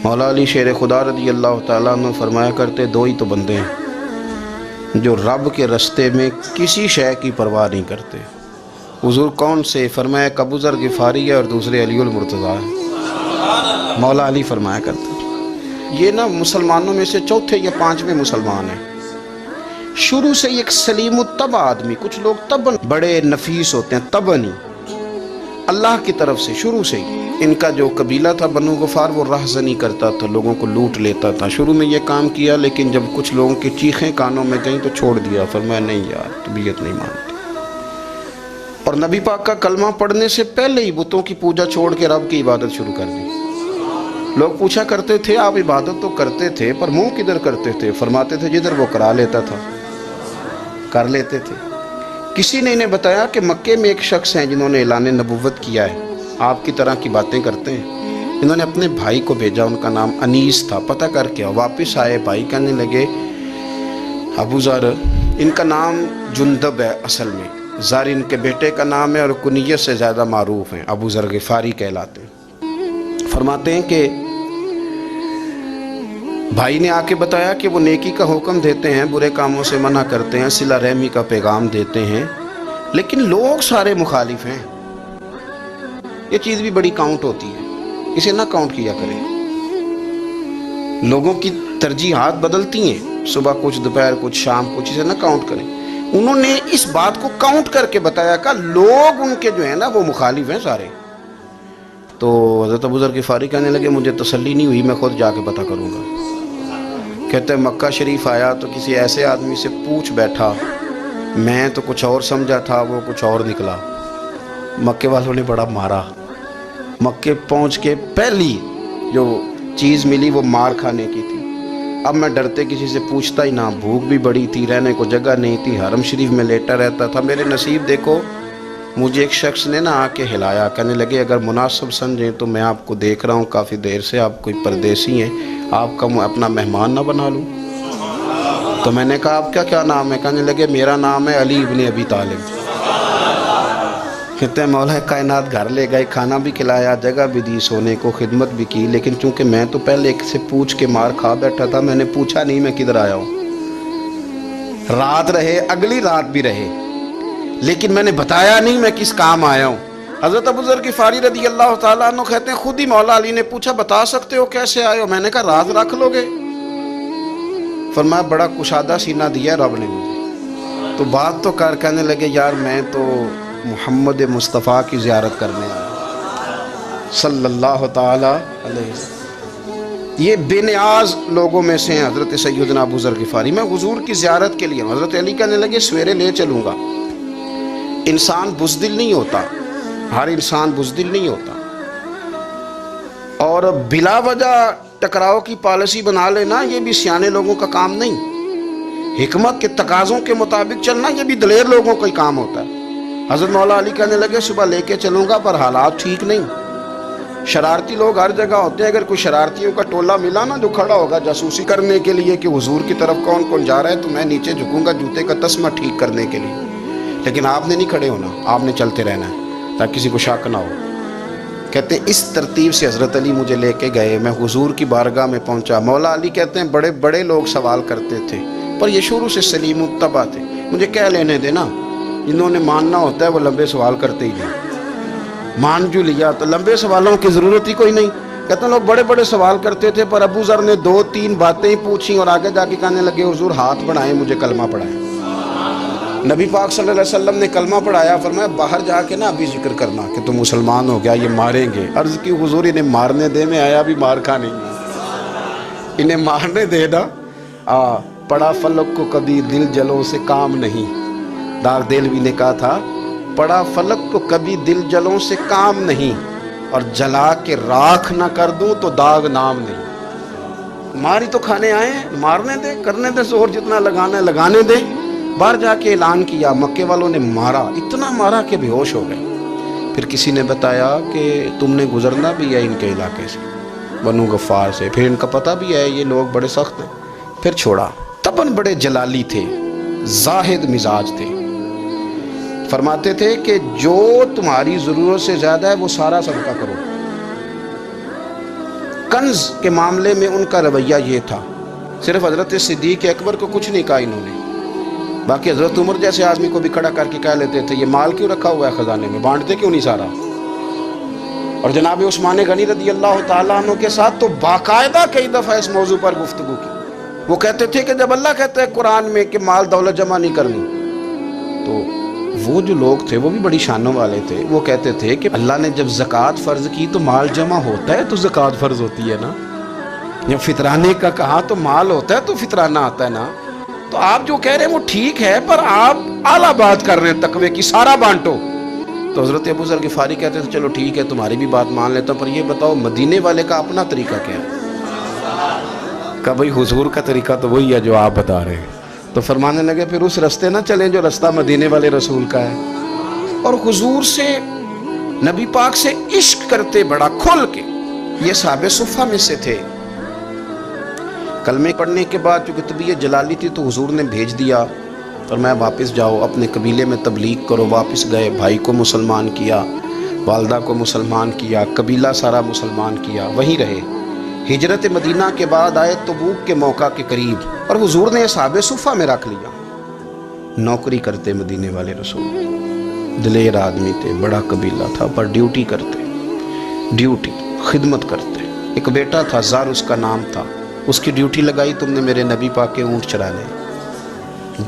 مولا علی شیر خدا رضی اللہ تعالیٰ عنہ فرمایا کرتے دو ہی تو بندے ہیں جو رب کے رستے میں کسی شے کی پرواہ نہیں کرتے۔ حضور کون سے؟ فرمایا ایک ابو ذر غفاری ہے اور دوسرے علی المرتضیٰ ہے۔ مولا علی فرمایا کرتے یہ نا مسلمانوں میں سے چوتھے یا پانچویں مسلمان ہیں۔ شروع سے ایک سلیم الطبع آدمی، کچھ لوگ طبعاً بڑے نفیس ہوتے ہیں، طبعاً ہی اللہ کی طرف سے شروع سے ہی ان کا جو قبیلہ تھا بنو غفار وہ رہزنی کرتا تھا، لوگوں کو لوٹ لیتا تھا۔ شروع میں یہ کام کیا لیکن جب کچھ لوگوں کی چیخیں کانوں میں گئیں تو چھوڑ دیا، فرمایا نہیں یار طبیعت نہیں مانتی، اور نبی پاک کا کلمہ پڑھنے سے پہلے ہی بتوں کی پوجا چھوڑ کے رب کی عبادت شروع کر دی۔ لوگ پوچھا کرتے تھے آپ عبادت تو کرتے تھے پر منہ کدھر کرتے تھے؟ فرماتے تھے جدھر وہ کرا لیتا تھا کر لیتے تھے۔ کسی نے انہیں بتایا کہ مکے میں ایک شخص ہیں جنہوں نے اعلان نبوت کیا ہے، آپ کی طرح کی باتیں کرتے ہیں۔ انہوں نے اپنے بھائی کو بھیجا، ان کا نام انیس تھا، پتہ کر کے واپس آئے، بھائی کہنے لگے ابو ذر، ان کا نام جندب ہے، اصل میں ذر ان کے بیٹے کا نام ہے اور کنیت سے زیادہ معروف ہیں، ابو ذر غفاری کہلاتے ہیں۔ فرماتے ہیں کہ بھائی نے آ کے بتایا کہ وہ نیکی کا حکم دیتے ہیں، برے کاموں سے منع کرتے ہیں، صلہ رحمی کا پیغام دیتے ہیں، لیکن لوگ سارے مخالف ہیں۔ یہ چیز بھی بڑی کاؤنٹ ہوتی ہے، اسے نہ کاؤنٹ کیا کریں۔ لوگوں کی ترجیحات بدلتی ہیں، صبح کچھ، دوپہر کچھ، شام کچھ، اسے نہ کاؤنٹ کریں۔ انہوں نے اس بات کو کاؤنٹ کر کے بتایا کہ لوگ ان کے جو ہیں نا وہ مخالف ہیں سارے۔ تو حضرت ابو ذر غفاری کہنے لگے مجھے تسلی نہیں ہوئی، میں خود جا کے پتہ کروں گا۔ کہتے ہیں مکہ شریف آیا تو کسی ایسے آدمی سے پوچھ بیٹھا، میں تو کچھ اور سمجھا تھا، وہ کچھ اور نکلا۔ مکے والوں نے بڑا مارا۔ مکے پہنچ کے پہلی جو چیز ملی وہ مار کھانے کی تھی۔ اب میں ڈرتے کسی سے پوچھتا ہی نہ، بھوک بھی بڑی تھی، رہنے کو جگہ نہیں تھی، حرم شریف میں لیٹا رہتا تھا۔ میرے نصیب دیکھو، مجھے ایک شخص نے نہ آ کے ہلایا، کہنے لگے اگر مناسب سمجھیں تو میں آپ کو دیکھ رہا ہوں کافی دیر سے، آپ کوئی پردیسی ہیں، آپ کا اپنا مہمان نہ بنا لوں؟ تو میں نے کہا آپ کا کیا نام ہے؟ کہنے لگے میرا نام ہے علی ابن ابی طالب۔ کہتے ہیں مولا کائنات گھر لے گئے، کھانا بھی کھلایا، جگہ بھی دی سونے کو، خدمت بھی کی، لیکن چونکہ میں تو پہلے ایک سے پوچھ کے مار کھا بیٹھا تھا، میں نے پوچھا نہیں میں کدھر آیا ہوں۔ رات رہے، اگلی رات بھی رہے، لیکن میں نے بتایا نہیں میں کس کام آیا ہوں۔ حضرت ابو ذر غفاری رضی اللہ تعالیٰ عنہ کہتے ہیں خود ہی مولا علی نے پوچھا بتا سکتے ہو کیسے آئے ہو؟ میں نے کہا راز رکھ لو گے؟ فرمایا بڑا کشادہ سینہ دیا رب نے مجھے، تو بات تو کر۔ کہنے لگے یار میں تو محمد مصطفیٰ کی زیارت کرنے آیا صلی اللہ تعالی علیہ وسلم۔ یہ بے نیاز لوگوں میں سے ہیں حضرت سیدنا ابو ذر غفاری، میں حضور کی زیارت کے لیے ہوں۔ حضرت علی کہنے لگے سویرے لے چلوں گا۔ انسان بزدل نہیں ہوتا، ہر انسان بزدل نہیں ہوتا، اور بلا وجہ ٹکراؤ کی پالیسی بنا لینا یہ بھی سیانے لوگوں کا کام نہیں۔ حکمت کے تقاضوں کے مطابق چلنا یہ بھی دلیر لوگوں کا ہی کام ہوتا ہے۔ حضرت مولا علی کہنے لگے صبح لے کے چلوں گا پر حالات ٹھیک نہیں، شرارتی لوگ ہر جگہ ہوتے ہیں، اگر کوئی شرارتیوں کا ٹولہ ملا نا جو کھڑا ہوگا جاسوسی کرنے کے لیے کہ حضور کی طرف کون کون جا رہا ہے، تو میں نیچے جھکوں گا جوتے کا تسمہ ٹھیک کرنے کے لیے، لیکن آپ نے نہیں کھڑے ہونا، آپ نے چلتے رہنا ہے تاکہ کسی کو شک نہ ہو۔ کہتے ہیں اس ترتیب سے حضرت علی مجھے لے کے گئے، میں حضور کی بارگاہ میں پہنچا۔ مولا علی کہتے ہیں بڑے بڑے لوگ سوال کرتے تھے پر یہ شروع سے سلیم الطبع تھے، مجھے کہہ لینے دینا، جنہوں نے ماننا ہوتا ہے وہ لمبے سوال کرتے ہی نہیں، مان جو لیا تو لمبے سوالوں کی ضرورت ہی کوئی نہیں۔ کہتے ہیں لوگ بڑے بڑے سوال کرتے تھے پر ابو ذر نے 2-3 باتیں ہی پوچھیں اور آگے جا کے کہنے لگے حضور ہاتھ بڑھائیں مجھے کلمہ پڑھائیں۔ نبی پاک صلی اللہ علیہ وسلم نے کلمہ پڑھایا، فرمایا باہر جا کے نا ابھی ذکر کرنا کہ تم مسلمان ہو گیا، یہ ماریں گے۔ عرض کی حضور انہیں مارنے دے، میں آیا بھی مار کھانے، انہیں مارنے دے نا۔ پڑا فلک کو کبھی دل جلوں سے کام نہیں، داغ دلوی نے کہا تھا پڑا فلک کو کبھی دل جلوں سے کام نہیں، اور جلا کے راکھ نہ کر دوں تو داغ نام نہیں۔ ماری تو کھانے آئے ہیں، مارنے دے، کرنے دے زور جتنا لگانا ہے لگانے دے۔ باہر جا کے اعلان کیا، مکے والوں نے مارا، اتنا مارا کہ بے ہوش ہو گئے۔ پھر کسی نے بتایا کہ تم نے گزرنا بھی ہے ان کے علاقے سے، بنو غفار سے، پھر ان کا پتہ بھی ہے یہ لوگ بڑے سخت ہیں، پھر چھوڑا۔ تباً بڑے جلالی تھے، زاہد مزاج تھے، فرماتے تھے کہ جو تمہاری ضرورت سے زیادہ ہے وہ سارا صدقہ کرو، کنز کے معاملے میں ان کا رویہ یہ تھا. صرف حضرت صدیق اکبر کو کچھ نہیں کہا انہوں نے, باقی حضرت عمر جیسے آدمی کو بھی کھڑا کر کے کہہ لیتے تھے یہ مال کیوں رکھا ہوا ہے خزانے میں, بانٹتے کیوں نہیں سارا. اور جناب عثمان غنی رضی اللہ تعالیٰ عنہ کے ساتھ تو باقاعدہ کئی دفعہ اس موضوع پر گفتگو کی. وہ کہتے تھے کہ جب اللہ کہتا ہے قرآن میں کہ مال دولت جمع نہیں کرنی, تو وہ جو لوگ تھے وہ بھی بڑی شانوں والے تھے. وہ کہتے تھے کہ اللہ نے جب زکوٰۃ فرض کی تو مال جمع ہوتا ہے تو زکوٰۃ فرض ہوتی ہے نا, جب فطرانے کا کہا تو مال ہوتا ہے تو فطرانہ آتا ہے نا. تو آپ جو کہہ رہے ہیں وہ ٹھیک ہے, پر آپ اعلیٰ بات کر رہے ہیں تقوی کی, سارا بانٹو. تو حضرت ابو ذر غفاری کہتے تھے چلو ٹھیک ہے تمہاری بھی بات مان لیتا ہوں, پر یہ بتاؤ مدینے والے کا اپنا طریقہ کیا ہے؟ کہ بھئی حضور کا طریقہ تو وہی ہے جو آپ بتا رہے ہیں. تو فرمانے لگے پھر اس رستے نہ چلیں جو رستہ مدینے والے رسول کا ہے. اور حضور سے, نبی پاک سے عشق کرتے بڑا کھل کے. یہ صحابہ صفہ میں سے تھے. کلمے پڑھنے کے بعد چونکہ طبیعت جلالی تھی تو حضور نے بھیج دیا اور میں واپس جاؤ اپنے قبیلے میں تبلیغ کرو. واپس گئے, بھائی کو مسلمان کیا, والدہ کو مسلمان کیا, قبیلہ سارا مسلمان کیا, وہیں رہے. ہجرت مدینہ کے بعد آئے تبوک کے موقع کے قریب, اور حضور نے صحابہ صفہ میں رکھ لیا. نوکری کرتے مدینے والے رسول, دلیر آدمی تھے, بڑا قبیلہ تھا, پر ڈیوٹی کرتے, ڈیوٹی خدمت کرتے. ایک بیٹا تھا زار اس کا نام تھا, اس کی ڈیوٹی لگائی تم نے میرے نبی پاک کے اونٹ چرانے.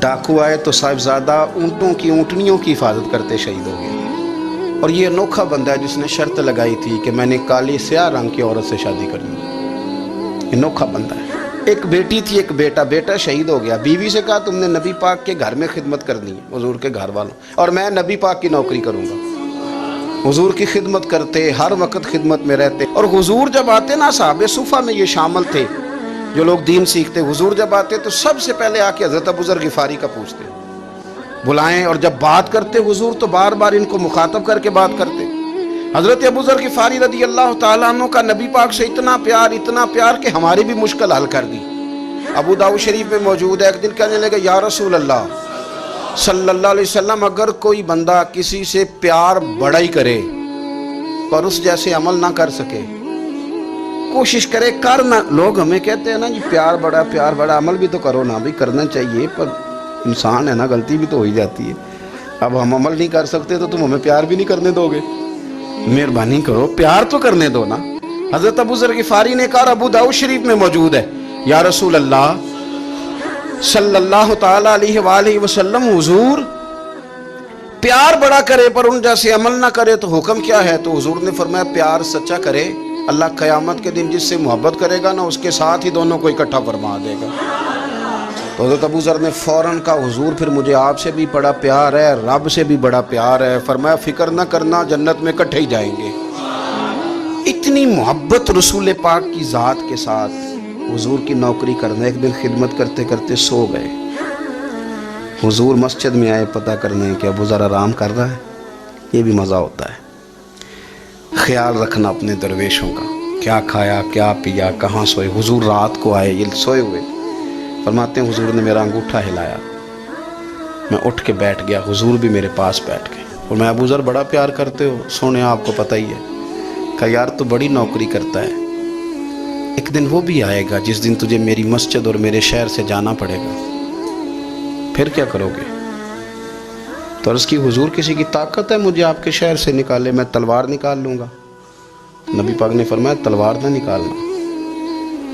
ڈاکو آئے تو صاحبزادہ اونٹوں کی اونٹنیوں کی حفاظت کرتے شہید ہو گئے. اور یہ انوکھا بندہ ہے جس نے شرط لگائی تھی کہ میں نے کالی سیاہ رنگ کی عورت سے شادی کرنی. انوکھا بندہ ہے. ایک بیٹی تھی ایک بیٹا, بیٹا شہید ہو گیا. بیوی سے کہا تم نے نبی پاک کے گھر میں خدمت کرنی ہے, حضور کے گھر والوں, اور میں نبی پاک کی نوکری کروں گا. حضور کی خدمت کرتے, ہر وقت خدمت میں رہتے. اور حضور جب آتے نا, صحابہ صفہ میں یہ شامل تھے جو لوگ دین سیکھتے, حضور جب آتے تو سب سے پہلے آ کے حضرت ابو ذر غفاری کا پوچھتے, بلائیں. اور جب بات کرتے حضور تو بار بار ان کو مخاطب کر کے بات کرتے. حضرت ابو ذر غفاری رضی اللہ تعالیٰ عنہ کا نبی پاک سے اتنا پیار کہ ہماری بھی مشکل حل کر دی. ابو داؤد شریف میں موجود ہے, ایک دن کہنے لگے یا رسول اللہ صلی اللہ علیہ وسلم, اگر کوئی بندہ کسی سے پیار بڑا ہی کرے پر اس جیسے عمل نہ کر سکے, کوشش کرے کرنا. لوگ ہمیں کہتے ہیں نا جی پیار بڑا, عمل بھی تو کرو نا. بھی کرنا چاہیے, پر انسان ہے نا, غلطی بھی تو ہو ہی جاتی ہے. اب ہم عمل نہیں کر سکتے تو تم ہمیں پیار بھی نہیں کرنے دو گے؟ مہربانی کرو, پیار تو کرنے دو نا. حضرت ابو ذر غفاری نے کہا, ابو داؤد شریف میں موجود ہے, یا رسول اللہ صلی اللہ تعالیٰ علیہ وآلہ وسلم, حضور پیار بڑا کرے پر ان جیسے عمل نہ کرے تو حکم کیا ہے؟ تو حضور نے فرمایا پیار سچا کرے, اللہ قیامت کے دن جس سے محبت کرے گا نا اس کے ساتھ ہی دونوں کو اکٹھا فرما دے گا. تو حضرت ابو ذر نے فوراً کہا, حضور پھر مجھے آپ سے بھی بڑا پیار ہے, رب سے بھی بڑا پیار ہے. فرمایا فکر نہ کرنا, جنت میں اکٹھے ہی جائیں گے. اتنی محبت رسول پاک کی ذات کے ساتھ. حضور کی نوکری کرنا, ایک دن خدمت کرتے کرتے سو گئے. حضور مسجد میں آئے پتہ کرنے کہ ابو ذر آرام کر رہا ہے. یہ بھی مزہ ہوتا ہے, خیال رکھنا اپنے درویشوں کا, کیا کھایا کیا پیا, کہاں سوئے. حضور رات کو آئے, یہ سوئے ہوئے. فرماتے ہیں حضور نے میرا انگوٹھا ہلایا, میں اٹھ کے بیٹھ گیا, حضور بھی میرے پاس بیٹھ گئے. اور میں ابو ذر بڑا پیار کرتے ہو, سونے آپ کو پتہ ہی ہے. کہا یار تو بڑی نوکری کرتا ہے, ایک دن وہ بھی آئے گا جس دن تجھے میری مسجد اور میرے شہر سے جانا پڑے گا, پھر کیا کرو گے؟ تو عرض کی حضور کسی کی طاقت ہے مجھے آپ کے شہر سے نکالے؟ میں تلوار نکال لوں گا. نبی پاک نے فرمایا تلوار نہ نکالنا,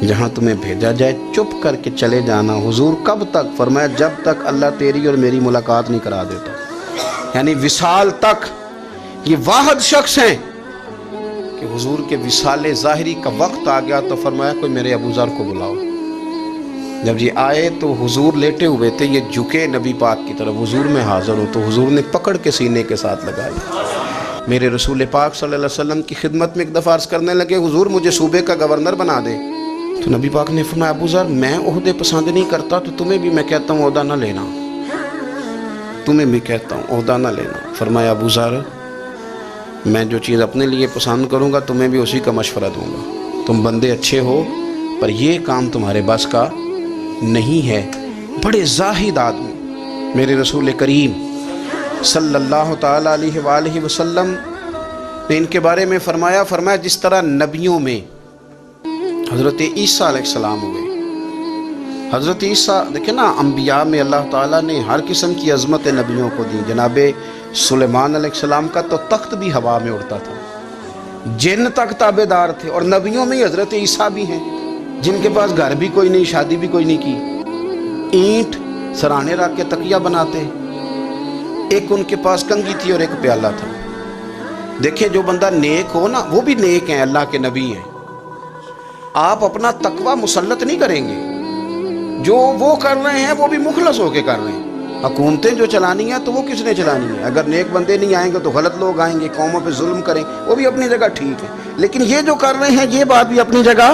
جہاں تمہیں بھیجا جائے چپ کر کے چلے جانا. حضور کب تک؟ فرمایا جب تک اللہ تیری اور میری ملاقات نہیں کرا دیتا, یعنی وصال تک. یہ واحد شخص ہیں کہ حضور کے وصال ظاہری کا وقت آ گیا تو فرمایا کوئی میرے ابو ذر کو بلاؤ. جب یہ آئے تو حضور لیٹے ہوئے تھے, یہ جھکے نبی پاک کی طرف, حضور میں حاضر ہوں. تو حضور نے پکڑ کے سینے کے ساتھ لگایا. میرے رسول پاک صلی اللہ علیہ وسلم کی خدمت میں ایک دفعہ عرض کرنے لگے, حضور مجھے صوبے کا گورنر بنا دے. تو نبی پاک نے فرمایا ابو ذر میں عہدے پسند نہیں کرتا, تو تمہیں بھی میں کہتا ہوں عہدہ نہ لینا, تمہیں بھی کہتا ہوں عہدہ نہ لینا. فرمایا ابو ذر میں جو چیز اپنے لیے پسند کروں گا تمہیں بھی اسی کا مشورہ دوں گا. تم بندے اچھے ہو پر یہ کام تمہارے بس کا نہیں ہے. بڑے زاہد آدمی میرے رسول کریم صلی اللہ تعالیٰ علیہ وآلہ وسلم نے ان کے بارے میں فرمایا جس طرح نبیوں میں حضرت عیسیٰ علیہ السلام ہوئے. حضرت عیسیٰ دیکھیں نا، انبیاء میں اللہ تعالیٰ نے ہر قسم کی عظمت نبیوں کو دی. جناب سلیمان علیہ السلام کا تو تخت بھی ہوا میں اڑتا تھا، جن تک تابع دار تھے. اور نبیوں میں حضرت عیسیٰ بھی ہیں جن کے پاس گھر بھی کوئی نہیں، شادی بھی کوئی نہیں کی، اینٹ سرانے رکھ کے تکیہ بناتے. ایک ان کے پاس کنگھی تھی اور ایک پیالہ تھا. دیکھیں جو بندہ نیک ہو نا، وہ بھی نیک ہیں، اللہ کے نبی ہیں. آپ اپنا تقوی مسلط نہیں کریں گے، جو وہ کر رہے ہیں وہ بھی مخلص ہو کے کر رہے ہیں. حکومتیں جو چلانی ہیں تو وہ کس نے چلانی ہے؟ اگر نیک بندے نہیں آئیں گے تو غلط لوگ آئیں گے، قوموں پہ ظلم کریں، وہ بھی اپنی جگہ ٹھیک ہے. لیکن یہ جو کر رہے ہیں یہ بات بھی اپنی جگہ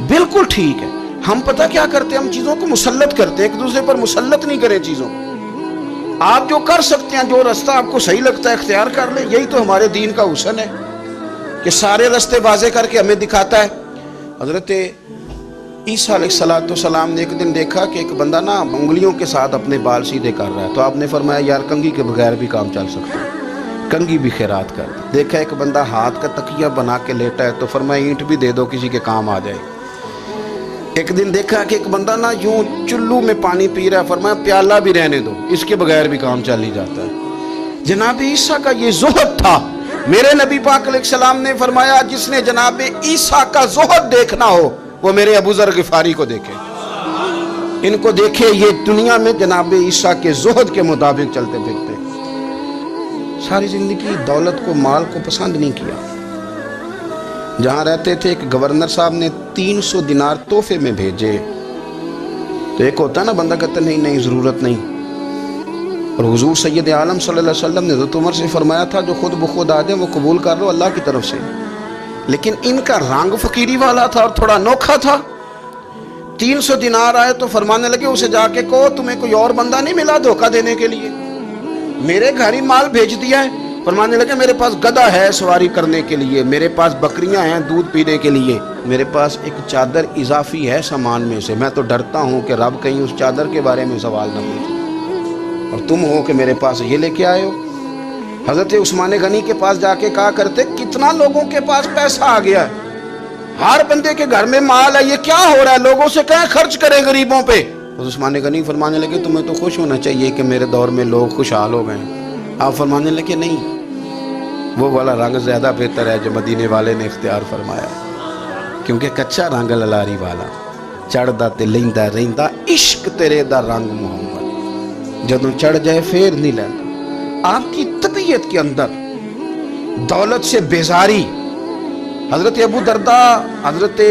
بالکل ٹھیک ہے. ہم پتہ کیا کرتے ہیں، ہم چیزوں کو مسلط کرتے ہیں، ایک دوسرے پر مسلط نہیں کریں چیزوں. آپ جو کر سکتے ہیں، جو رستہ آپ کو صحیح لگتا ہے اختیار کر لیں. یہی تو ہمارے دین کا حسن ہے کہ سارے رستے واضح کر کے ہمیں دکھاتا ہے. حضرت عیسیٰ علیہ السلام نے ایک دن دیکھا کہ ایک بندہ نا انگلیوں کے ساتھ اپنے بال سیدھے کر رہا ہے. تو آپ نے فرمایا یار کنگھی کے بغیر بھی کام چل سکتا ہے، کنگھی بھی خیرات کر دے. دیکھا ایک بندہ ہاتھ کا تکیہ بنا کے لیٹا ہے، تو فرمایا اینٹ بھی دے دو، کسی کے کام آ جائے. ایک دن دیکھا کہ ایک بندہ نا یوں چلو میں پانی پی رہا ہے، فرمایا پیالہ بھی رہنے دو، اس کے بغیر بھی کام چل ہی جاتا ہے. جناب عیسیٰ کا یہ زہد تھا. میرے نبی پاک علیہ السلام نے فرمایا جس نے جناب عیسیٰ کا زہد دیکھنا ہو وہ میرے ابو ذر غفاری کو دیکھے. ان کو دیکھے، یہ دنیا میں جناب عیسیٰ کے زہد کے مطابق چلتے پھرتے. ساری زندگی دولت کو، مال کو پسند نہیں کیا. جہاں رہتے تھے ایک گورنر صاحب نے 300 دینار تحفے میں بھیجے. تو ایک ہوتا ہے نا بندہ کہتا نہیں نہیں ضرورت نہیں. اور حضور سید عالم صلی اللہ علیہ وسلم نے حضرت عمر سے فرمایا تھا جو خود بخود آ جائے وہ قبول کر لو اللہ کی طرف سے. لیکن ان کا رنگ فقیری والا تھا اور تھوڑا انوکھا تھا. 300 دینار آئے تو فرمانے لگے اسے جا کے کہو تمہیں کوئی اور بندہ نہیں ملا دھوکہ دینے کے لیے، میرے گھر ہی مال بھیج دیا ہے. فرمانے لگے میرے پاس گدھا ہے سواری کرنے کے لیے، میرے پاس بکریاں ہیں دودھ پینے کے لیے، میرے پاس ایک چادر اضافی ہے سامان میں سے. میں تو ڈرتا ہوں کہ رب کہیں اس چادر کے بارے میں سوال نہ پوچھے، اور تم ہو کہ میرے پاس یہ لے کے آئے ہو. حضرت عثمان غنی کے پاس جا کے کہا کرتے کتنا لوگوں کے پاس پیسہ آ گیا ہے، ہر بندے کے گھر میں مال ہے، یہ کیا ہو رہا ہے، لوگوں سے کہیں خرچ کریں غریبوں پہ. عثمان غنی فرمانے لگے تمہیں تو خوش ہونا چاہیے کہ میرے دور میں لوگ خوشحال ہو گئے ہیں. آپ فرمانے لگے نہیں، وہ والا رنگ زیادہ بہتر ہے جو مدینے والے نے اختیار فرمایا، کیونکہ کچا رنگ للاری والا چڑھدا تے لیندا رہندا عشق تیرے دا رنگ محمد، جدوں چڑھ جائے پھر نہیں لیندا. آپ کی طبیعت کے اندر دولت سے بیزاری. حضرت ابو درداء، حضرت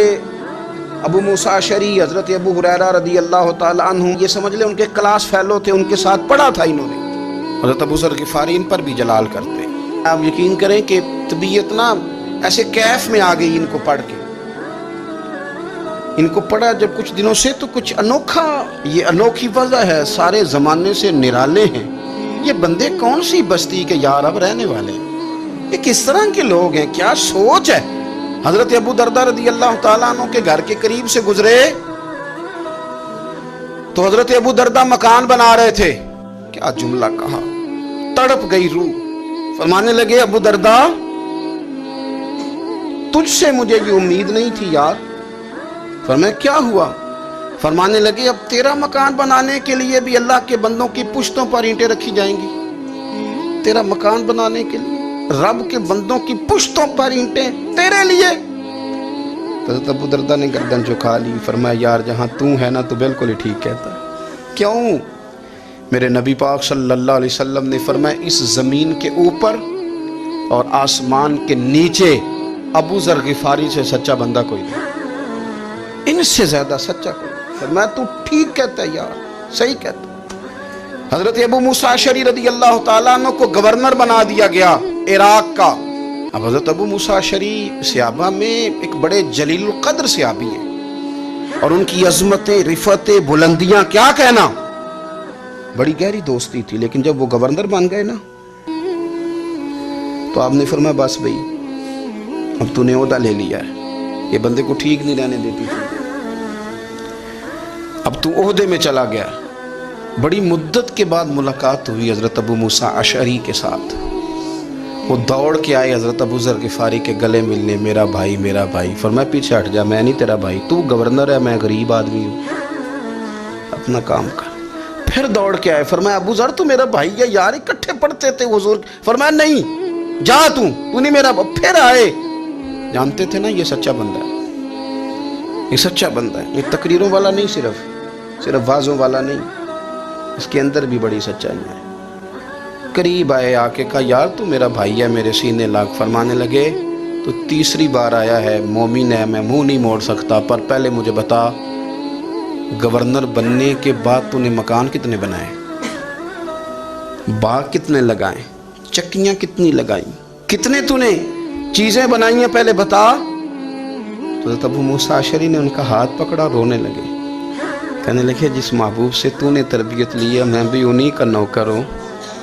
ابو موسیٰ اشعری، حضرت ابو ہریرہ رضی اللہ تعالیٰ عنہ، یہ سمجھ لیں ان کے کلاس فیلو تھے، ان کے ساتھ پڑھا تھا انہوں نے. حضرت ابو ذر غفاری ان پر بھی جلال کرتے. آپ یقین کریں کہ طبیعت نا ایسے کیف میں آ گئی ان کو پڑھ کے. ان کو پڑھا جب کچھ دنوں سے تو کچھ انوکھا، یہ انوکھی وجہ ہے، سارے زمانے سے نرالے ہیں. یہ بندے کون سی بستی کے یار اب رہنے والے، یہ کس طرح کے لوگ ہیں، کیا سوچ ہے. حضرت ابو درداء رضی اللہ تعالیٰ عنہ کے گھر کے قریب سے گزرے تو حضرت ابو درداء مکان بنا رہے تھے. کیا جملہ کہا، تڑپ گئی روح. فرمانے لگے ابو درداء تجھ سے مجھے یہ امید نہیں تھی یار. فرمایا کیا ہوا؟ فرمانے لگے اب تیرا مکان بنانے کے لیے بھی اللہ کے بندوں کی پشتوں پر اینٹیں رکھی جائیں گی. تیرا مکان بنانے کے لیے رب کے بندوں کی پشتوں پر اینٹیں تیرے لیے. حضرت ابو درداء نے گردن جھکا لی. فرمایا یار جہاں تو ہے نا تو بالکل ہی ٹھیک کہتا ہے. کیوں؟ میرے نبی پاک صلی اللہ علیہ وسلم نے فرمایا اس زمین کے اوپر اور آسمان کے نیچے ابو ذر غفاری سے سچا بندہ کوئی نہیں، ان سے زیادہ سچا کوئی نہیں. فرمایا تو ٹھیک کہتا ہے یار، صحیح کہتا ہے. حضرت ابو موسیٰ اشعری رضی اللہ تعالیٰ عنہ کو گورنر بنا دیا گیا عراق کا. اب حضرت ابو موسیٰ اشعری صحابہ میں ایک بڑے جلیل القدر صحابی ہیں، اور ان کی عظمتیں، رفتیں، بلندیاں کیا کہنا، بڑی گہری دوستی تھی. لیکن جب وہ گورنر بن گئے نا تو آپ نے فرمایا بس بھئی اب تو نے عہدہ لے لیا ہے، یہ بندے کو ٹھیک نہیں رہنے دیتی تھی، اب تو عہدے میں چلا گیا. بڑی مدت کے بعد ملاقات ہوئی حضرت ابو موسیٰ اشعری کے ساتھ. وہ دوڑ کے آئے حضرت ابو ذر غفاری کے گلے ملنے، میرا بھائی میرا بھائی۔ فرمایا پیچھے ہٹ جا، میں نہیں تیرا بھائی، تو گورنر ہے، میں غریب آدمی ہوں، اپنا کام کر۔ پھر دوڑ کے آئے، فرمایا ابو ذر تو میرا بھائی ہے یار، اکٹھے پڑھتے تھے حضور۔ فرمایا نہیں، جا تو نہیں میرا۔ پھر آئے، جانتے تھے نا یہ سچا بندہ ہے، یہ سچا بندہ ہے، یہ تقریروں والا نہیں، صرف وعظوں والا نہیں، اس کے اندر بھی بڑی سچائی ہے۔ قریب آئے، آ کے کہا یار تو میرا بھائی ہے، میرے سینے لاگ۔ فرمانے لگے تو تیسری بار آیا ہے، مومن ہے، میں منہ نہیں موڑ سکتا، پر پہلے مجھے بتا گورنر بننے کے بعد تو نے مکان کتنے بنائے، باغ کتنے لگائے، چکیاں کتنی لگائیں، کتنے تو نے چیزیں بنائی ہیں، پہلے بتا۔ تو حضرت ابو موسیٰ اشعری نے ان کا ہاتھ پکڑا، رونے لگے، کہنے لگے جس محبوب سے تو نے تربیت لی ہے میں بھی انہی کا نوکر ہوں،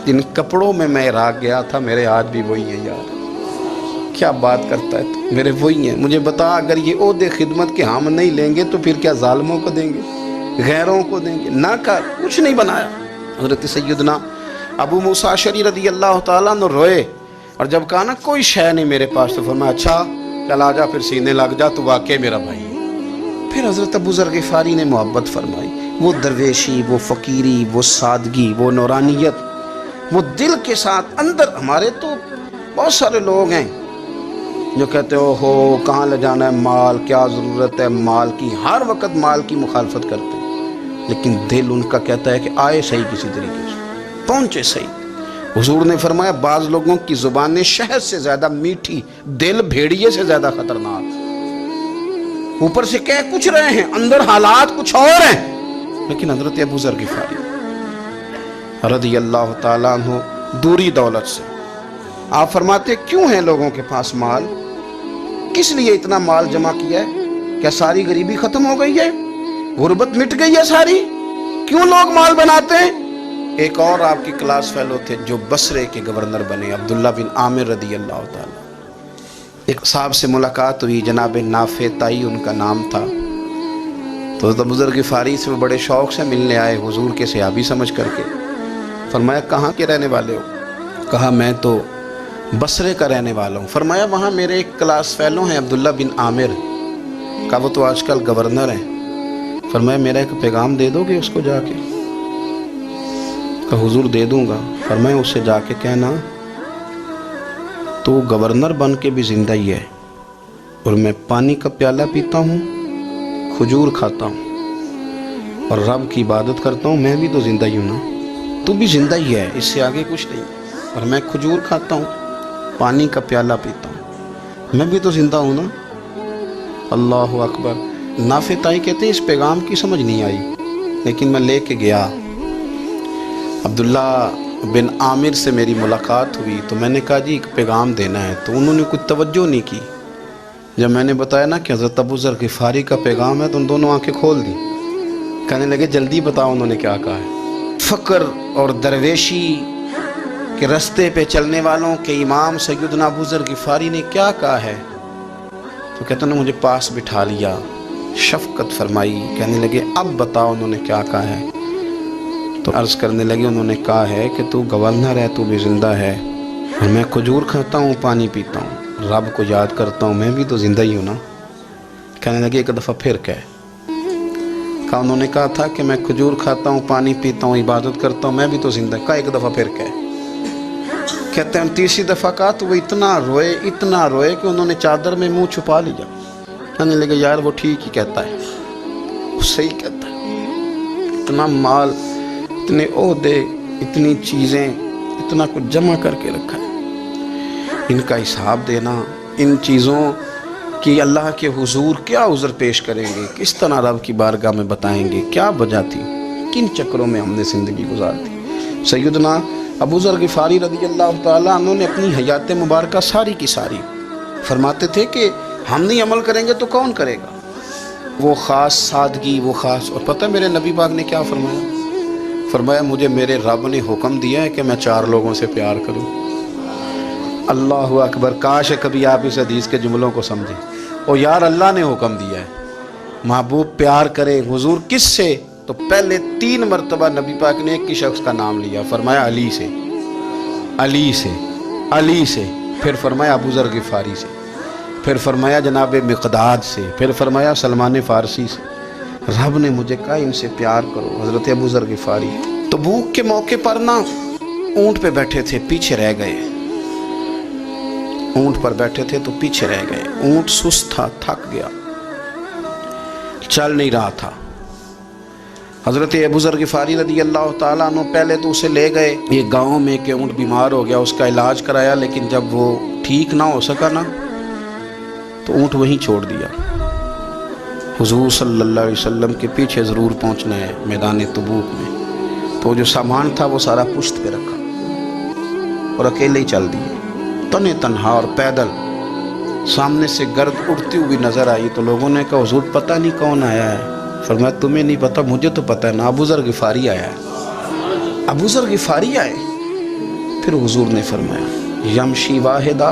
جن کپڑوں میں عراق گیا تھا میرے ہاتھ بھی وہی ہیں یار، کیا بات کرتا ہے تو، میرے وہی ہیں۔ مجھے بتا اگر یہ عہدے خدمت کے ہم نہیں لیں گے تو پھر کیا ظالموں کو دیں گے، غیروں کو دیں گے؟ نہ کر، کچھ نہیں بنایا۔ حضرت سیدنا ابو موسیٰ اشعری رضی اللہ تعالیٰ عنہ روئے، اور جب کہا نا کوئی شے نہیں میرے پاس، تو فرمایا اچھا چل آ جا، پھر سینے لگ جا، تو واقعی میرا بھائی ہے۔ پھر حضرت ابو ذر غفاری نے محبت فرمائی، وہ درویشی، وہ فقیری، وہ سادگی، وہ نورانیت، وہ دل کے ساتھ اندر۔ ہمارے تو بہت سارے لوگ ہیں جو کہتے ہو کہاں لے جانا ہے مال، کیا ضرورت ہے مال کی، ہر وقت مال کی مخالفت کرتے ہیں، لیکن دل ان کا کہتا ہے کہ آئے صحیح کسی طریقے سے، پہنچے صحیح۔ حضور نے فرمایا بعض لوگوں کی زبانیں شہد سے زیادہ میٹھی، دل بھیڑیے سے زیادہ خطرناک۔ اوپر سے کہہ کچھ رہے ہیں، اندر حالات کچھ اور ہیں۔ لیکن حضرت ابو ذر غفاری رضی اللہ تعالیٰ عنہ دوری دولت سے، آپ فرماتے کیوں ہیں لوگوں کے پاس مال، کس لیے اتنا مال جمع کیا ہے؟ کیا ساری غریبی ختم ہو گئی ہے، غربت مٹ گئی ہے ساری؟ کیوں لوگ مال بناتے ہیں؟ ایک اور آپ کی کلاس فیلو تھے جو بصرے کے گورنر بنے، عبداللہ بن عامر رضی اللہ تعالیٰ۔ ایک صاحب سے ملاقات ہوئی، جناب نافع تائی ان کا نام تھا، تو ابو ذر غفاری سے وہ بڑے شوق سے ملنے آئے، حضور کے صحابی سمجھ کر کے۔ فرمایا کہاں کے رہنے والے ہو؟ کہا میں تو بصرے کا رہنے والا ہوں۔ فرمایا وہاں میرے ایک کلاس فیلو ہیں عبداللہ بن عامر، کہا وہ تو آج کل گورنر ہیں۔ فرمایا میرا ایک پیغام دے دو گے اس کو جا کے؟ کہا حضور دے دوں گا۔ فرمایا اس سے جا کے کہنا تو گورنر بن کے بھی زندہ ہی ہے، اور میں پانی کا پیالہ پیتا ہوں، کھجور کھاتا ہوں اور رب کی عبادت کرتا ہوں، میں بھی تو زندہ ہی ہوں نا، تو بھی زندہ ہی ہے، اس سے آگے کچھ نہیں۔ اور میں کھجور کھاتا ہوں، پانی کا پیالہ پیتا ہوں، میں بھی تو زندہ ہوں نا۔ اللہ اکبر۔ نافع تائی کہتے ہیں اس پیغام کی سمجھ نہیں آئی، لیکن میں لے کے گیا، عبداللہ بن عامر سے میری ملاقات ہوئی، تو میں نے کہا جی ایک پیغام دینا ہے، تو انہوں نے کوئی توجہ نہیں کی۔ جب میں نے بتایا نا کہ حضرت ابو ذر غفاری کا پیغام ہے، تو ان دونوں آنکھیں کھول دی، کہنے لگے جلدی بتاؤ انہوں نے کیا کہا ہے۔ فقر اور درویشی کے رستے پہ چلنے والوں کے امام سیدنا ابو ذر غفاری نے کیا کہا ہے؟ تو کہتے ہیں مجھے پاس بٹھا لیا، شفقت فرمائی، کہنے لگے اب بتاؤ انہوں نے کیا کہا ہے؟ تو عرض کرنے لگے انہوں نے کہا ہے کہ تو گورنر ہے، تو بھی زندہ ہے، اور میں کھجور کھاتا ہوں، پانی پیتا ہوں، رب کو یاد کرتا ہوں، میں بھی تو زندہ ہی ہوں نا۔ کہنے لگے ایک دفعہ پھر کہا انہوں نے کہا تھا کہ میں کھجور کھاتا ہوں، پانی پیتا ہوں، عبادت کرتا ہوں، میں بھی تو زندہ۔ کہا ایک دفعہ پھر کہتے ہیں تیسری دفعہ کہا تو وہ اتنا روئے کہ انہوں نے چادر میں منہ چھپا لیا۔ کہنے لگے یار وہ ٹھیک ہی کہتا ہے، وہ صحیح کہتا ہے، اتنا مال، اتنے عہدے، اتنی چیزیں، اتنا کچھ جمع کر کے رکھا ہے، ان کا حساب دینا، ان چیزوں کی اللہ کے حضور کیا عذر پیش کریں گے، کس طرح رب کی بارگاہ میں بتائیں گے، کیا وجہ تھی، کن چکروں میں ہم نے زندگی گزار دی۔ سیدنا ابو ذر غفاری رضی اللہ تعالیٰ عنہ نے اپنی حیات مبارکہ ساری کی ساری فرماتے تھے کہ ہم نہیں عمل کریں گے تو کون کرے گا، وہ خاص سادگی، وہ خاص۔ اور پتہ میرے نبی پاک نے کیا فرمایا مجھے میرے رب نے حکم دیا ہے کہ میں 4 لوگوں سے پیار کروں۔ اللہ اکبر، کاش کبھی آپ اس حدیث کے جملوں کو سمجھیں۔ اور یار اللہ نے حکم دیا ہے محبوب پیار کرے، حضور کس سے؟ تو پہلے 3 مرتبہ نبی پاک نے ایک ہی شخص کا نام لیا، فرمایا علی سے، علی سے، علی سے۔ پھر فرمایا ابو ذر غفاری سے، پھر فرمایا جناب مقداد سے، پھر فرمایا سلمان فارسی سے۔ رب نے مجھے کہا ان سے پیار کرو، حضرت ابو ذر غفاری۔ تبوک کے موقع پر نا اونٹ پہ بیٹھے تھے، پیچھے رہ گئے، اونٹ پر بیٹھے تھے تو پیچھے رہ گئے، اونٹ سست تھا، تھک گیا، چل نہیں رہا تھا۔ حضرت ابو ذر غفاری رضی اللہ تعالیٰ عنہ پہلے تو اسے لے گئے یہ گاؤں میں کہ اونٹ بیمار ہو گیا، اس کا علاج کرایا، لیکن جب وہ ٹھیک نہ ہو سکا نا تو اونٹ وہیں چھوڑ دیا۔ حضور صلی اللہ علیہ وسلم کے پیچھے ضرور پہنچنا ہے میدان تبوک میں، تو جو سامان تھا وہ سارا پشت پہ رکھا اور اکیلے ہی چل دیے، تنے تنہا اور پیدل۔ سامنے سے گرد اڑتی ہوئی نظر آئی تو لوگوں نے کہا حضور پتہ نہیں کون آیا ہے۔ فرمایا تمہیں نہیں پتہ، مجھے تو پتہ ہے نا، ابو ذر غفاری آیا ہے، ابو ذر غفاری آئے۔ پھر حضور نے فرمایا یمشی واحدہ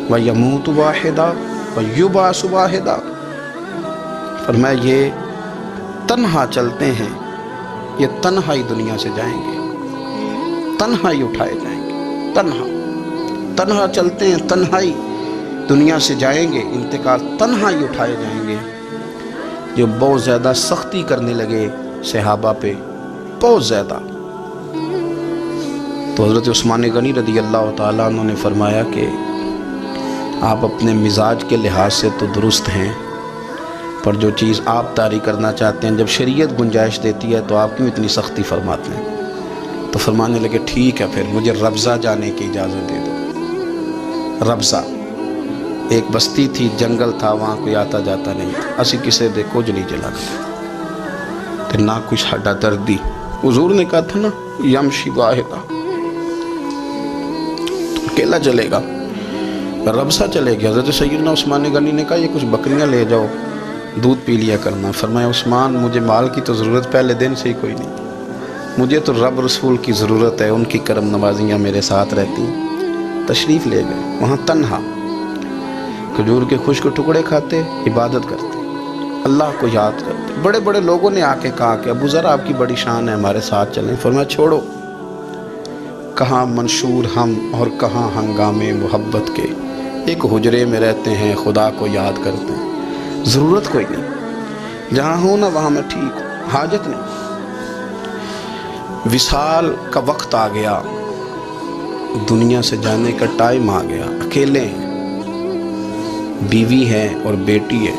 و یموت واحدہ و یبعث واحدہ، فرمایا یہ تنہا چلتے ہیں، یہ تنہا ہی دنیا سے جائیں گے، تنہا ہی اٹھائے جائیں گے، تنہا چلتے ہیں، تنہا ہی دنیا سے جائیں گے، انتقال تنہا ہی اٹھائے جائیں گے۔ جو بہت زیادہ سختی کرنے لگے صحابہ پہ، بہت زیادہ، تو حضرت عثمان غنی رضی اللہ تعالیٰ عنہ نے فرمایا کہ آپ اپنے مزاج کے لحاظ سے تو درست ہیں، پر جو چیز آپ طاری کرنا چاہتے ہیں جب شریعت گنجائش دیتی ہے تو آپ کیوں اتنی سختی فرماتے ہیں؟ تو فرمانے لگے ٹھیک ہے، پھر مجھے ربضہ جانے کی اجازت دے دو۔ ربضہ ایک بستی تھی، جنگل تھا، وہاں کوئی آتا جاتا نہیں تھا، اسی کسے دے کچھ نہیں چلا تو نہ کچھ ہڈا دردی۔ حضور نے کہا تھا نا یمشی واحدہ، تو اکیلا چلے گا، ربضہ چلے گیا۔ حضرت سیدنا عثمان غنی نے کہا یہ کچھ بکریاں لے جاؤ، دودھ پی لیا کرنا۔ فرمایا عثمان مجھے مال کی تو ضرورت پہلے دن سے ہی کوئی نہیں، مجھے تو رب رسول کی ضرورت ہے، ان کی کرم نوازیاں میرے ساتھ رہتی ہیں۔ تشریف لے گئے، وہاں تنہا کھجور کے خشک ٹکڑے کھاتے، عبادت کرتے، اللہ کو یاد کرتے۔ بڑے بڑے لوگوں نے آ کے کہا کہ ابو ذر آپ کی بڑی شان ہے، ہمارے ساتھ چلیں۔ فرمایا چھوڑو، کہاں منشور ہم اور کہاں ہنگامے محبت کے، ایک حجرے میں رہتے ہیں، خدا کو یاد کرتے ہیں، ضرورت کوئی نہیں، جہاں ہوں نا وہاں میں ٹھیک ہوں، حاجت نہیں۔ وصال کا وقت آ گیا، دنیا سے جانے کا ٹائم آ گیا، اکیلے ہیں، بیوی ہے اور بیٹی ہے،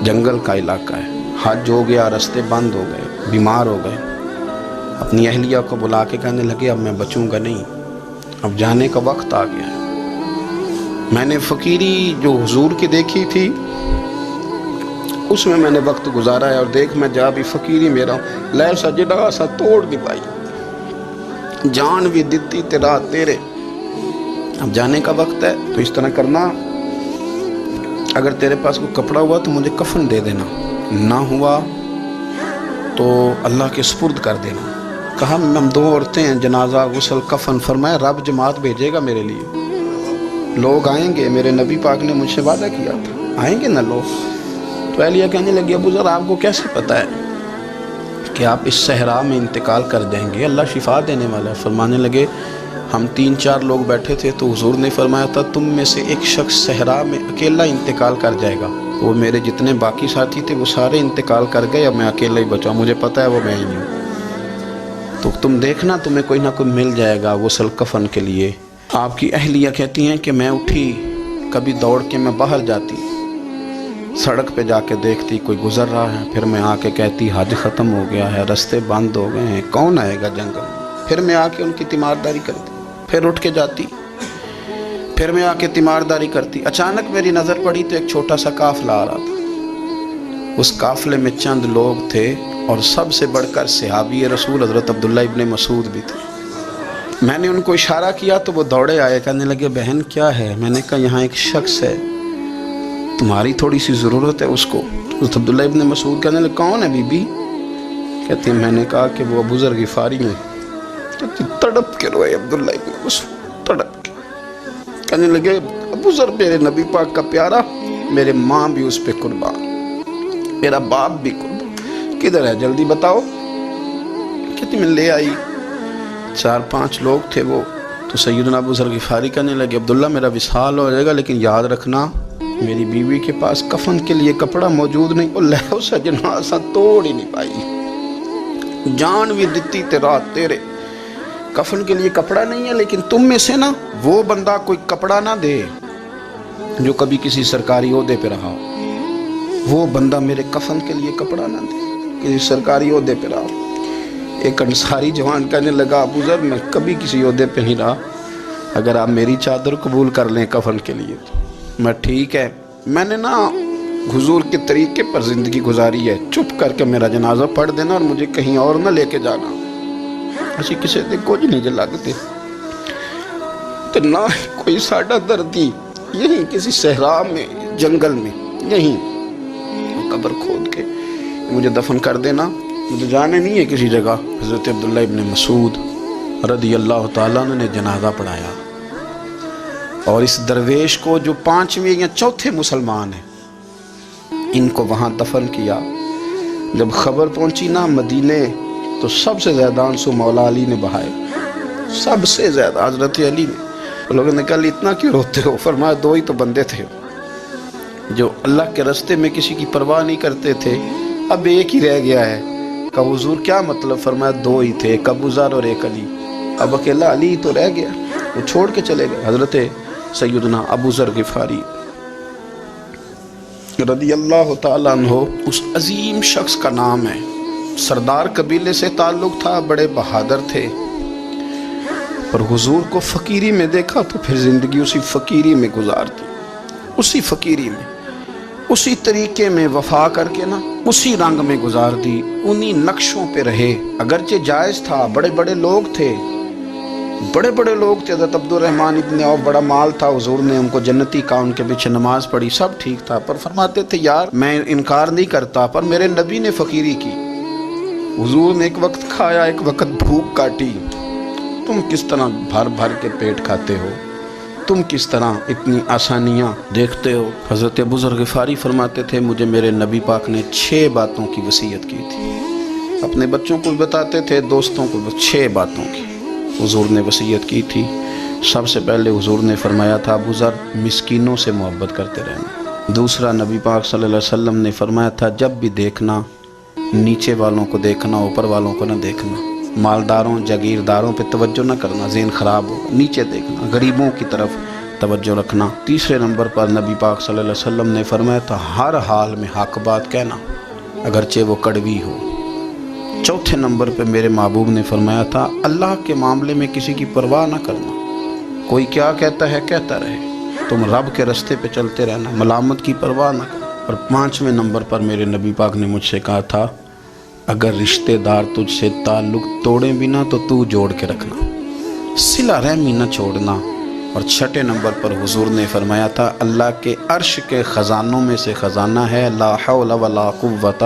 جنگل کا علاقہ ہے، حج ہو گیا، رستے بند ہو گئے، بیمار ہو گئے۔ اپنی اہلیہ کو بلا کے کہنے لگے اب میں بچوں گا نہیں، اب جانے کا وقت آ گیا ہے۔ میں نے فقیری جو حضور کی دیکھی تھی اس میں نے وقت گزارا ہے، اور دیکھ میں جا بھی فقیری میرا لے سجدہ سا توڑ نہیں پائی، جان بھی دیتی تیرا تیرے، اب جانے کا وقت ہے۔ تو اس طرح کرنا، اگر تیرے پاس کوئی کپڑا ہوا تو مجھے کفن دے دینا، نہ ہوا تو اللہ کے سپرد کر دینا۔ کہا ہم دو عورتیں ہیں، جنازہ، غسل، کفن۔ فرمایا رب جماعت بھیجے گا میرے لیے، لوگ آئیں گے، میرے نبی پاک نے مجھ سے وعدہ کیا تھا آئیں گے نا لوگ۔ تو اہلیہ کہنے لگی ابو ذر آپ کو کیسے پتہ ہے کہ آپ اس صحرا میں انتقال کر دیں گے، اللہ شفا دینے والا ہے۔ فرمانے لگے ہم 3-4 لوگ بیٹھے تھے تو حضور نے فرمایا تھا تم میں سے ایک شخص صحرا میں اکیلا انتقال کر جائے گا، وہ میرے جتنے باقی ساتھی تھے وہ سارے انتقال کر گئے، اب میں اکیلا ہی بچا، مجھے پتہ ہے وہ میں ہی ہوں، تو تم دیکھنا تمہیں کوئی نہ کوئی مل جائے گا غسل کفن کے لیے۔ آپ کی اہلیہ کہتی ہیں کہ میں اٹھی، کبھی دوڑ کے میں باہر جاتی، سڑک پہ جا کے دیکھتی کوئی گزر رہا ہے، پھر میں آ کے کہتی حج ختم ہو گیا ہے، رستے بند ہو گئے ہیں، کون آئے گا جنگل میں؟ پھر میں آ کے ان کی تیمارداری کرتی، پھر اٹھ کے جاتی، پھر میں آ کے تیمارداری کرتی۔ اچانک میری نظر پڑی تو ایک چھوٹا سا قافلہ آ رہا تھا، اس قافلے میں چند لوگ تھے اور سب سے بڑھ کر صحابی رسول حضرت عبداللہ ابن مسعود بھی تھے۔ میں نے ان کو اشارہ کیا تو وہ دوڑے آئے، کہنے لگے بہن کیا ہے؟ میں نے کہا یہاں ایک شخص ہے، تمہاری تھوڑی سی ضرورت ہے اس کو۔ حضرت عبداللہ ابن مسعود کہنے لگے کون ہے بی بی؟ کہتے ہیں میں نے کہا کہ وہ ابو ذر غفاری ہیں۔ کہتے تڑپ کے روئے عبداللہ ابن مسعود، تڑپ کے کہنے لگے ابو ذر میرے نبی پاک کا پیارا، میرے ماں بھی اس پہ قربان، میرا باپ بھی قربان، کدھر ہے جلدی بتاؤ۔ کہتی میں لے آئی، 4-5 لوگ تھے وہ، تو سیدنا ابو ذر غفاری کہنے لگے عبداللہ میرا وصال ہو جائے گا لیکن یاد رکھنا میری بیوی کے پاس کفن کے لیے کپڑا موجود نہیں. وہ لہو سجنا اساں توڑ ہی نہیں پائی, جان بھی دتی تے رات تیرے, کفن کے لیے کپڑا نہیں ہے لیکن تم میں سے نا وہ بندہ کوئی کپڑا نہ دے جو کبھی کسی سرکاری عہدے پہ رہا ہو, وہ بندہ میرے کفن کے لیے کپڑا نہ دے کسی سرکاری عہدے پہ رہا ہو. ایک انصاری جوان کہنے لگا ابو ذر میں کبھی کسی عہدے پہ نہیں رہا, اگر آپ میری چادر قبول کر لیں کفن کے لیے تو میں ٹھیک ہے, میں نے نا حضور کے طریقے پر زندگی گزاری ہے, چپ کر کے میرا جنازہ پڑھ دینا اور مجھے کہیں اور نہ لے کے جانا. اسی کسی دے کچھ نہیں لگتے تو نہ کوئی ساڈا دردی یہیں کسی صحرا میں جنگل میں یہیں قبر کھود کے مجھے دفن کر دینا, مجھے جانے نہیں ہے کسی جگہ. حضرت عبداللہ ابن مسعود رضی اللہ تعالیٰ عنہ نے جنازہ پڑھایا اور اس درویش کو جو 5ویں یا 4تھے مسلمان ہیں ان کو وہاں دفن کیا. جب خبر پہنچی نا مدینے تو سب سے زیادہ آنسو مولا علی نے بہائے, سب سے زیادہ حضرت علی نے. لوگوں نے کہا اتنا کیوں روتے ہو؟ فرمایا 2 ہی تو بندے تھے جو اللہ کے راستے میں کسی کی پرواہ نہیں کرتے تھے, اب ایک ہی رہ گیا ہے. کہ حضور کیا مطلب؟ فرمایا 2 ہی تھے, ایک ابو ذر اور ایک علی, اب اکیلا علی تو رہ گیا, وہ چھوڑ کے چلے گئے. حضرت سیدنا ابو ذر غفاری رضی اللہ تعالیٰ عنہ اس عظیم شخص کا نام ہے. سردار قبیلے سے تعلق تھا, بڑے بہادر تھے, پر حضور کو فقیری میں دیکھا تو پھر زندگی اسی فقیری میں گزارتی, اسی فقیری میں اسی طریقے میں وفا کر کے نا اسی رنگ میں گزار دی, انہی نقشوں پہ رہے. اگرچہ جائز تھا, بڑے بڑے لوگ تھے, حضرت عبد الرحمن ابن عوف بڑا مال تھا, حضور نے ان کو جنتی کہا, ان کے پیچھے نماز پڑھی, سب ٹھیک تھا, پر فرماتے تھے یار میں انکار نہیں کرتا پر میرے نبی نے فقیری کی, حضور نے ایک وقت کھایا ایک وقت بھوک کاٹی, تم کس طرح بھر بھر کے پیٹ کھاتے ہو, تم کس طرح اتنی آسانیاں دیکھتے ہو. حضرت ابو ذر غفاری فرماتے تھے مجھے میرے نبی پاک نے 6 باتوں کی وصیت کی تھی, اپنے بچوں کو بتاتے تھے, دوستوں کو 6 باتوں کی حضور نے وصیت کی تھی. سب سے پہلے حضور نے فرمایا تھا ابو ذر مسکینوں سے محبت کرتے رہنا. دوسرا نبی پاک صلی اللہ علیہ وسلم نے فرمایا تھا جب بھی دیکھنا نیچے والوں کو دیکھنا, اوپر والوں کو نہ دیکھنا, مالداروں جاگیرداروں پہ توجہ نہ کرنا, ذہن خراب ہو, نیچے دیکھنا, غریبوں کی طرف توجہ رکھنا. تیسرے نمبر پر نبی پاک صلی اللہ علیہ وسلم نے فرمایا تھا ہر حال میں حق بات کہنا اگرچہ وہ کڑوی ہو. چوتھے نمبر پہ میرے محبوب نے فرمایا تھا اللہ کے معاملے میں کسی کی پرواہ نہ کرنا, کوئی کیا کہتا ہے کہتا رہے, تم رب کے راستے پہ چلتے رہنا, ملامت کی پرواہ نہ کرنا. اور 5ویں نمبر پر میرے نبی پاک نے مجھ سے کہا تھا اگر رشتہ دار تجھ سے تعلق توڑیں بھی نہ تو جوڑ کے رکھنا, صلہ رحمی نہ چھوڑنا. اور 6 نمبر پر حضور نے فرمایا تھا اللہ کے عرش کے خزانوں میں سے خزانہ ہے لا حول ولا قوت